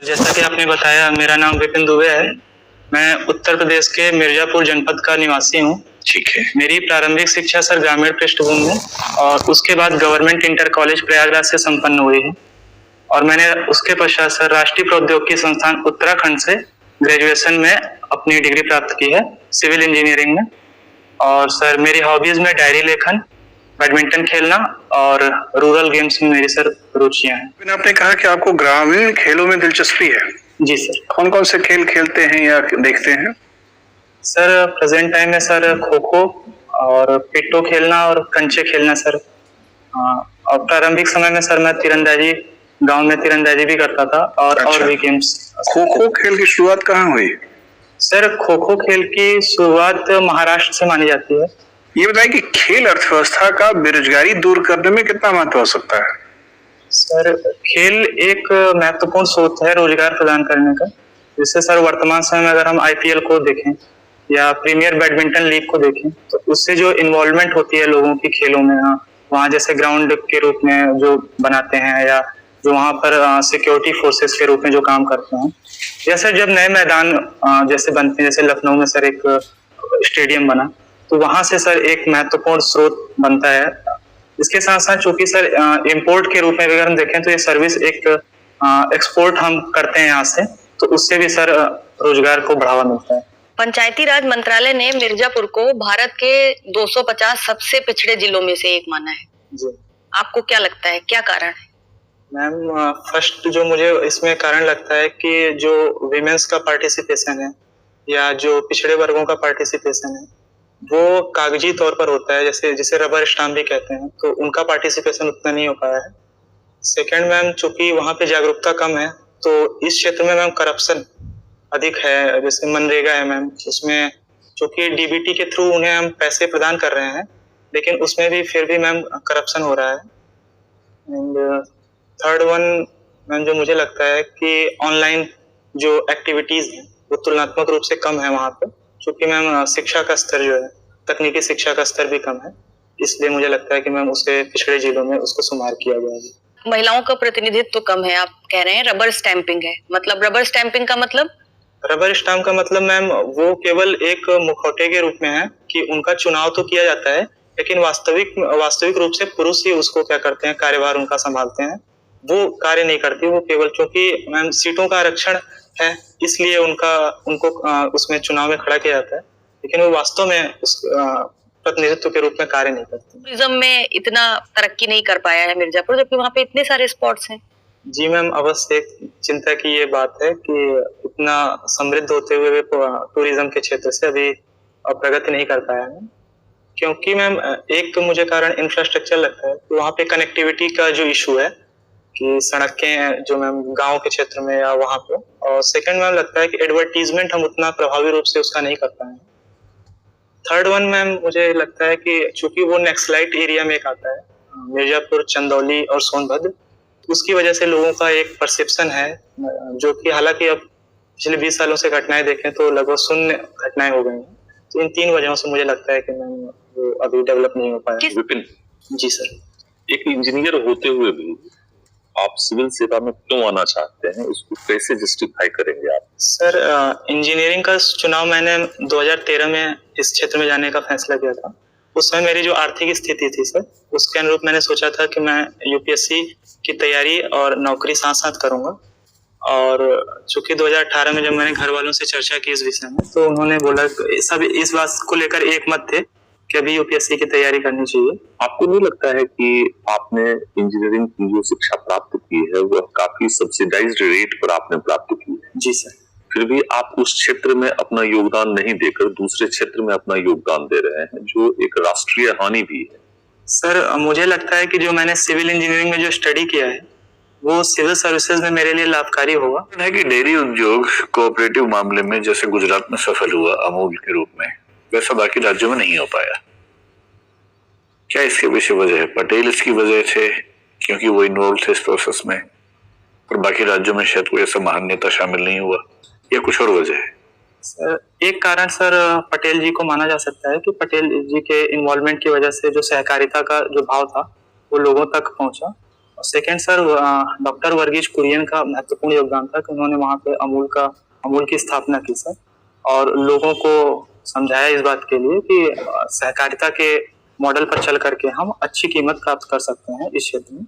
जैसा कि आपने बताया, मेरा नाम विपिन दुबे है। मैं उत्तर प्रदेश के मिर्जापुर जनपद का निवासी हूँ। ठीक है। मेरी प्रारंभिक शिक्षा सर ग्रामीण पृष्ठभूमि में और उसके बाद गवर्नमेंट इंटर कॉलेज प्रयागराज से संपन्न हुई है। और मैंने उसके पश्चात सर राष्ट्रीय प्रौद्योगिकी संस्थान उत्तराखंड से ग्रेजुएशन में अपनी डिग्री प्राप्त की है सिविल इंजीनियरिंग में। और सर मेरी हॉबीज में डायरी लेखन, बैडमिंटन खेलना और रूरल गेम्स में मेरी सर रुचियां हैं। आपने कहा कि आपको ग्रामीण खेलों में दिलचस्पी है। जी सर। कौन कौन से खेल खेलते हैं या देखते हैं? सर प्रेजेंट टाइम में सर खो खो और पिट्टो खेलना और कंचे खेलना सर। और प्रारंभिक समय में सर मैं तीरंदाजी, गांव में तीरंदाजी भी करता था और भी गेम्स। खो खो खेल की शुरुआत कहाँ हुई? सर खो खो खेल की शुरुआत महाराष्ट्र से मानी जाती है। ये बताइए कि खेल अर्थव्यवस्था का बेरोजगारी दूर करने में कितना महत्व हो सकता है? सर खेल एक महत्वपूर्ण स्रोत है रोजगार प्रदान करने का। जैसे सर वर्तमान समय में अगर हम आईपीएल को देखें या प्रीमियर बैडमिंटन लीग को देखें तो उससे जो इन्वॉल्वमेंट होती है लोगों की खेलों में, वहाँ जैसे ग्राउंड के रूप में जो बनाते हैं या जो वहाँ पर सिक्योरिटी फोर्सेस के रूप में जो काम करते हैं, या सर जब नए मैदान जैसे बनते हैं, जैसे लखनऊ में सर एक स्टेडियम बना तो वहां से सर एक महत्वपूर्ण स्रोत बनता है। इसके साथ साथ चूंकि सर इंपोर्ट के रूप में अगर हम देखें तो ये सर्विस एक एक्सपोर्ट हम करते हैं यहाँ से, तो उससे भी सर रोजगार को बढ़ावा मिलता है। पंचायती राज मंत्रालय ने मिर्जापुर को भारत के 250 सबसे पिछड़े जिलों में से एक माना है। जी। आपको क्या लगता है, क्या कारण है? मैम फर्स्ट जो मुझे इसमें कारण लगता है कि जो विमेंस का पार्टिसिपेशन है या जो पिछड़े वर्गों का पार्टिसिपेशन है वो कागजी तौर पर होता है, जैसे जिसे रबर स्टाम्प भी कहते हैं, तो उनका पार्टिसिपेशन उतना नहीं हो पाया है। सेकंड मैम चूंकि वहाँ पे जागरूकता कम है तो इस क्षेत्र में मैम करप्शन अधिक है। जैसे मनरेगा है मैम, उसमें चूंकि डीबीटी के थ्रू उन्हें हम पैसे प्रदान कर रहे हैं लेकिन उसमें भी फिर भी मैम करप्शन हो रहा है। एंड थर्ड वन मैम जो मुझे लगता है कि ऑनलाइन जो एक्टिविटीज है वो तुलनात्मक रूप से कम है वहाँ पे, क्योंकि मैम शिक्षा का स्तर जो है, तकनीकी शिक्षा का स्तर भी कम है, इसलिए मुझे लगता है कि मैम उसे पिछड़े जिलों में उसको शुमार किया जाएगा। महिलाओं का प्रतिनिधित्व तो कम है, आप कह रहे हैं रबर स्टैंपिंग है, मतलब रबर स्टैंपिंग का मतलब? रबर स्टाम्प का मतलब मैम वो केवल एक मुखौटे के रूप में है कि उनका चुनाव तो किया जाता है लेकिन वास्तविक रूप से पुरुष ही उसको क्या करते हैं, कार्यभार उनका संभालते हैं। वो कार्य नहीं करती, वो केवल क्योंकि मैम सीटों का आरक्षण है इसलिए उनको उसमें चुनाव में खड़ा किया जाता है, लेकिन वो वास्तव में उस प्रतिनिधित्व के रूप में कार्य नहीं करते। टूरिज्म में इतना तरक्की नहीं कर पाया है मिर्जापुर, जबकि वहाँ पे इतने सारे स्पॉट्स हैं। जी मैम, अवश्य एक चिंता की ये बात है कि इतना समृद्ध होते हुए भी टूरिज्म के क्षेत्र से अभी प्रगति नहीं कर पाया है। क्योंकि मैम एक तो मुझे कारण इंफ्रास्ट्रक्चर लगता है कि वहाँ पे कनेक्टिविटी का जो इशू है कि सड़कें जो मैम गांव के क्षेत्र में या वहाँ पे, और सेकंड मैम लगता है कि एडवर्टीजमेंट हम उतना प्रभावी रूप से उसका नहीं कर पाए। थर्ड वन मैम मुझे लगता है कि चूंकि वो नेक्सलाइट एरिया में एक आता है, मिर्जापुर, चंदौली और सोनभद्र, उसकी वजह से लोगों का एक परसेप्शन है जो कि हालांकि अब पिछले 20 सालों से घटनाएं देखें तो लगभग शून्य घटनाएं हो गई हैं। तो इन तीन वजहों से मुझे लगता है कि मैम वो अभी डेवलप नहीं हो पाया। विपिन जी सर। एक इंजीनियर होते हुए भी आप सिविल सेवा में क्यों आना चाहते हैं, उसको कैसे जस्टिफाई करेंगे आप? सर इंजीनियरिंग का चुनाव मैंने 2013 में इस क्षेत्र में जाने का फैसला किया था। उस समय मेरी जो आर्थिक स्थिति थी सर, उसके अनुरूप मैंने सोचा था कि मैं यूपीएससी की तैयारी और नौकरी साथ साथ करूंगा। और चूंकि 2018 में जब मैंने घर वालों से चर्चा की इस विषय में तो उन्होंने बोला, सब इस बात को लेकर एक मत थे कि अभी यूपीएससी की तैयारी करनी चाहिए। आपको नहीं लगता है कि आपने इंजीनियरिंग की जो शिक्षा प्राप्त की है वह काफी सब्सिडाइज्ड रेट पर आपने प्राप्त की है? जी सर। फिर भी आप उस क्षेत्र में अपना योगदान नहीं देकर दूसरे क्षेत्र में अपना योगदान दे रहे हैं, जो एक राष्ट्रीय हानि भी है। सर मुझे लगता है कि जो मैंने सिविल इंजीनियरिंग में जो स्टडी किया है वो सिविल सर्विसेज में मेरे लिए लाभकारी होगा। है कि डेयरी उद्योग कोऑपरेटिव मामले में जैसे गुजरात में सफल हुआ अमूल के रूप में, वैसा बाकी राज्यों में नहीं हो पाया। क्या इसके पीछे वजह है? पटेल इसकी वजह थे क्योंकि वो इन्वॉल्व थे इस प्रोसेस में, और बाकी राज्यों में शायद कोई ऐसा महान नेता शामिल नहीं हुआ, या कुछ और वजह है? सर एक कारण सर पटेल जी को माना जा सकता है कि पटेल जी के इन्वॉल्वमेंट की वजह से जो सहकारिता का जो भाव था वो लोगों तक पहुंचा। Second sir, doctor Verghese Kurien का महत्वपूर्ण योगदान था कि उन्होंने वहाँ पे अमूल की स्थापना की सर, और लोगों को समझाया इस बात के लिए कि सहकारिता के मॉडल पर चल करके हम अच्छी कीमत प्राप्त कर सकते हैं इस क्षेत्र में।